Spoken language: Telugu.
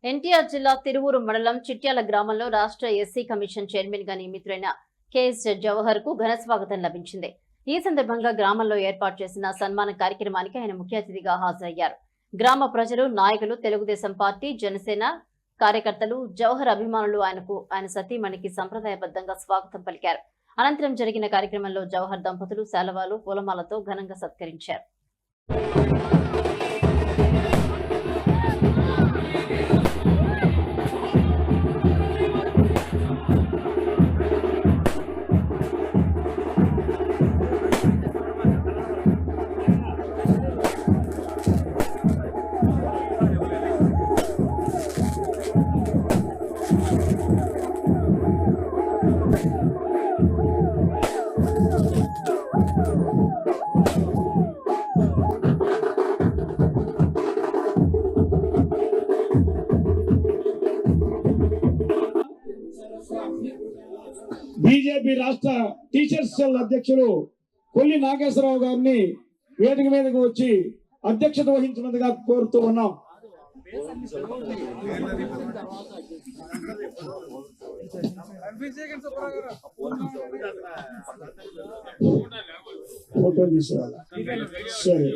ఎన్టీఆర్ జిల్లా తిరువూరు మండలం చిట్యాల గ్రామంలో రాష్ట్ర ఎస్సీ కమిషన్ చైర్మన్ గా నియమితులైన కెఎస్ జవహర్ కు ఘన స్వాగతం లభించింది. ఈ సందర్భంగా గ్రామంలో ఏర్పాటు చేసిన సన్మాన కార్యక్రమానికి ఆయన ముఖ్య అతిథిగా హాజరయ్యారు. గ్రామ ప్రజలు, నాయకులు, తెలుగుదేశం పార్టీ, జనసేన కార్యకర్తలు, జవహర్ అభిమానులు ఆయన సతీమణికి సంప్రదాయబద్ధంగా స్వాగతం పలికారు. అనంతరం జరిగిన కార్యక్రమంలో జవహర్ దంపతులు శాలువాలు, పూలమాలతో ఘనంగా సత్కరించారు. బీజేపీ రాష్ట్ర టీచర్స్ సెల్ అధ్యక్షులు కొల్లి నాగేశ్వరరావు గారిని వేదిక మీదకు వచ్చి అధ్యక్షత వహించినందుగా కోరుతూ ఉన్నాం. ఫోటో తీసుకోవాలి. సరే.